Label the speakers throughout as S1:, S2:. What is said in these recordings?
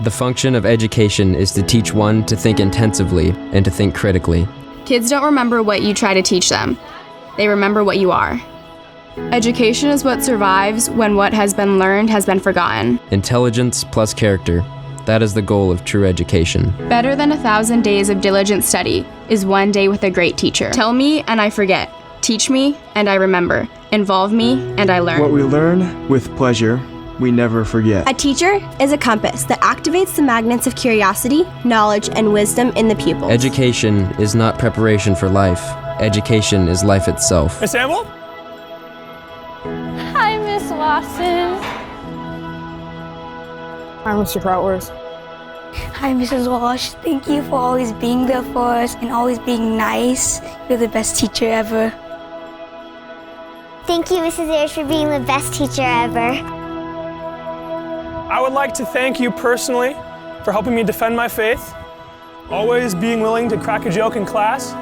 S1: The function of education is to teach one to think intensively and to think critically.
S2: Kids don't remember what you try to teach them. They remember what you are. Education is what survives when what has been learned has been forgotten.
S1: Intelligence plus character. That is the goal of true education.
S2: Better than 1,000 days of diligent study is one day with a great teacher. Tell me and I forget. Teach me and I remember. Involve me and I learn.
S3: What we learn with pleasure, we never forget.
S4: A teacher is a compass that activates the magnets of curiosity, knowledge, and wisdom in the pupils.
S1: Education is not preparation for life. Education is life itself.
S5: Miss Amble?
S6: Hi, Miss Lawson.
S7: Hi, Mr. Krautwurst.
S6: Hi, Mrs. Walsh. Thank you for always being there for us and always being nice. You're the best teacher ever.
S8: Thank you, Mrs. Ayers, for being the best teacher ever.
S5: I would like to thank you personally for helping me defend my faith, always being willing to crack a joke in class,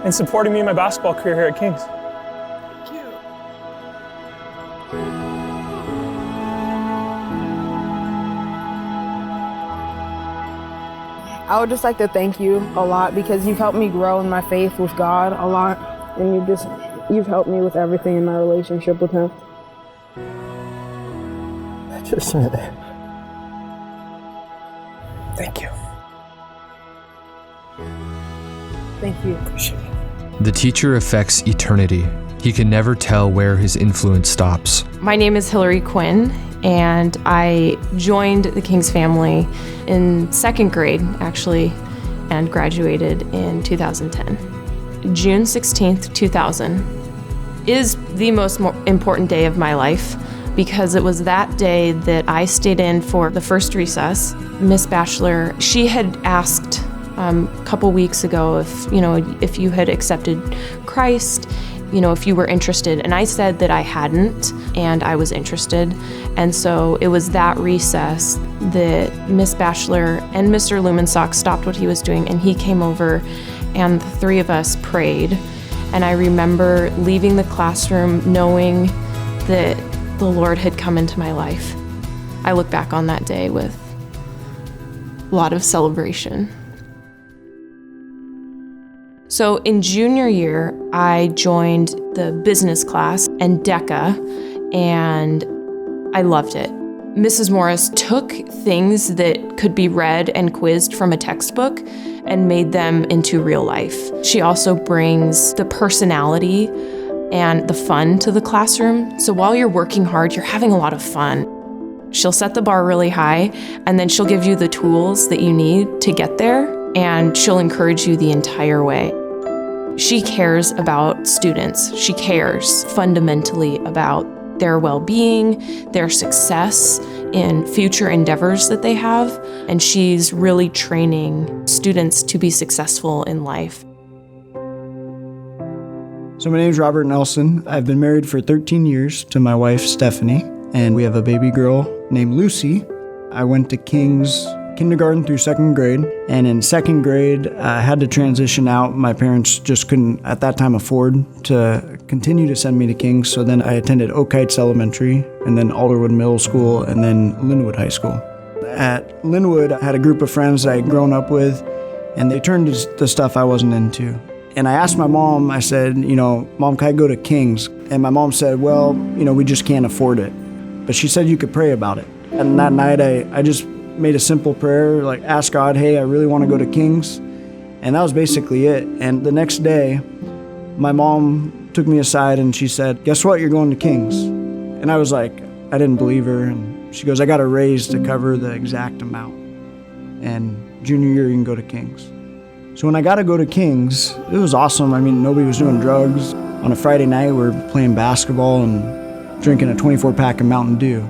S5: and supporting me in my basketball career here at King's.
S7: I would just like to thank you a lot because you've helped me grow in my faith with God a lot, and you've helped me with everything in my relationship with Him.
S9: Just said it.
S5: Thank you.
S7: Thank you.
S9: Appreciate it.
S10: The teacher affects eternity. He can never tell where his influence stops.
S11: My name is Hilary Quinn, and I joined the King's family in second grade, actually, and graduated in 2010. June 16th, 2000 is the most important day of my life because it was that day that I stayed in for the first recess. Miss Batchelor, she had asked a couple weeks ago if you had accepted Christ, if you were interested. And I said that I hadn't, and I was interested. And so it was that recess that Miss Batchelor and Mr. Lumensock stopped what he was doing, and he came over, and the three of us prayed. And I remember leaving the classroom knowing that the Lord had come into my life. I look back on that day with a lot of celebration. So in junior year, I joined the business class and DECA, and I loved it. Mrs. Morris took things that could be read and quizzed from a textbook and made them into real life. She also brings the personality and the fun to the classroom. So while you're working hard, you're having a lot of fun. She'll set the bar really high, and then she'll give you the tools that you need to get there, and she'll encourage you the entire way. She cares about students. She cares fundamentally about their well-being, their success in future endeavors that they have, and she's really training students to be successful in life.
S3: So my name is Robert Nelson. I've been married for 13 years to my wife, Stephanie, and we have a baby girl named Lucy. I went to King's kindergarten through second grade, and in second grade, I had to transition out. My parents just couldn't, at that time, afford to continue to send me to King's, so then I attended Oak Heights Elementary, and then Alderwood Middle School, and then Linwood High School. At Linwood, I had a group of friends that I had grown up with, and they turned to the stuff I wasn't into. And I asked my mom, I said, Mom, can I go to King's? And my mom said, well, we just can't afford it. But she said you could pray about it. And that night, I just made a simple prayer, like ask God, hey, I really want to go to King's. And that was basically it. And the next day, my mom took me aside and she said, guess what, you're going to King's. And I was like, I didn't believe her. And she goes, I got a raise to cover the exact amount. And junior year, you can go to King's. So when I got to go to King's, it was awesome. I mean, nobody was doing drugs. On a Friday night, we were playing basketball and drinking a 24-pack of Mountain Dew.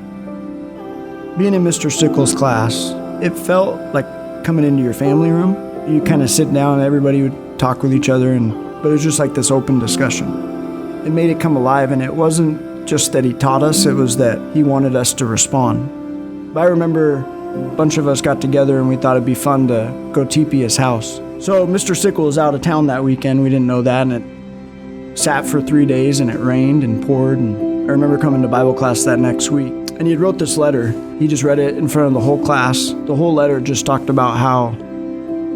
S3: Being in Mr. Stickles' class, it felt like coming into your family room. You kind of sit down and everybody would talk with each other, but it was just like this open discussion. It made it come alive, and it wasn't just that he taught us, it was that he wanted us to respond. But I remember a bunch of us got together and we thought it'd be fun to go TP his house. So Mr. Stickles was out of town that weekend, we didn't know that, and it sat for 3 days and it rained and poured, and I remember coming to Bible class that next week. And he wrote this letter. He just read it in front of the whole class. The whole letter just talked about how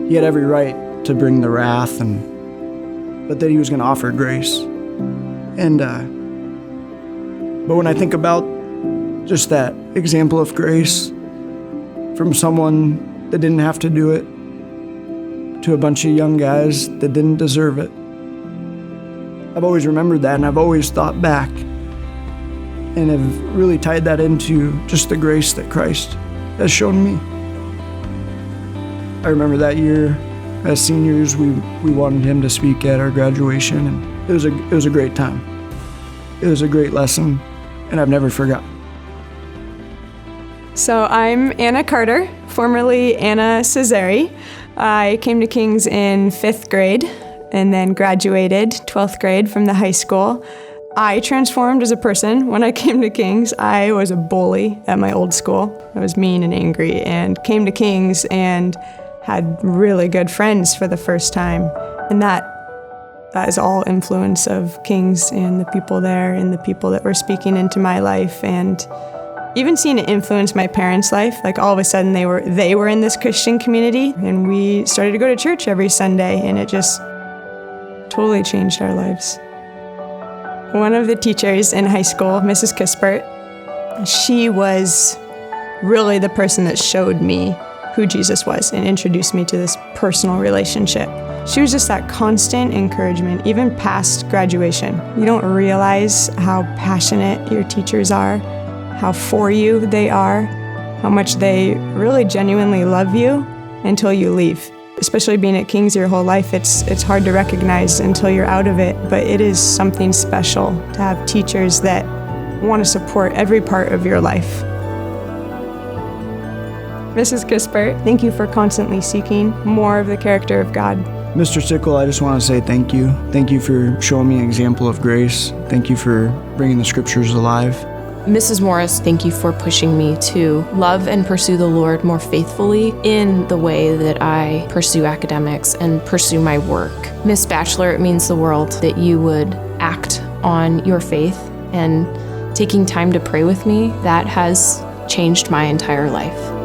S3: he had every right to bring the wrath, but that he was going to offer grace. And but when I think about just that example of grace from someone that didn't have to do it to a bunch of young guys that didn't deserve it, I've always remembered that, and I've always thought back and have really tied that into just the grace that Christ has shown me. I remember that year as seniors, we wanted him to speak at our graduation, and it was a great time. It was a great lesson, and I've never forgotten.
S12: So I'm Anna Carter, formerly Anna Cesari. I came to King's in 5th grade and then graduated 12th grade from the high school. I transformed as a person when I came to King's. I was a bully at my old school. I was mean and angry, and came to King's and had really good friends for the first time. And that is all influence of King's and the people there and the people that were speaking into my life, and even seeing it influence my parents' life. Like all of a sudden they were in this Christian community, and we started to go to church every Sunday, and it just totally changed our lives. One of the teachers in high school, Mrs. Kispert, she was really the person that showed me who Jesus was and introduced me to this personal relationship. She was just that constant encouragement, even past graduation. You don't realize how passionate your teachers are, how for you they are, how much they really genuinely love you until you leave. Especially being at King's your whole life, it's hard to recognize until you're out of it, but it is something special to have teachers that want to support every part of your life. Mrs. Kispert, thank you for constantly seeking more of the character of God.
S3: Mr. Sickle, I just want to say thank you. Thank you for showing me an example of grace. Thank you for bringing the scriptures alive.
S11: Mrs. Morris, thank you for pushing me to love and pursue the Lord more faithfully in the way that I pursue academics and pursue my work. Miss Batchelor, it means the world that you would act on your faith, and taking time to pray with me, that has changed my entire life.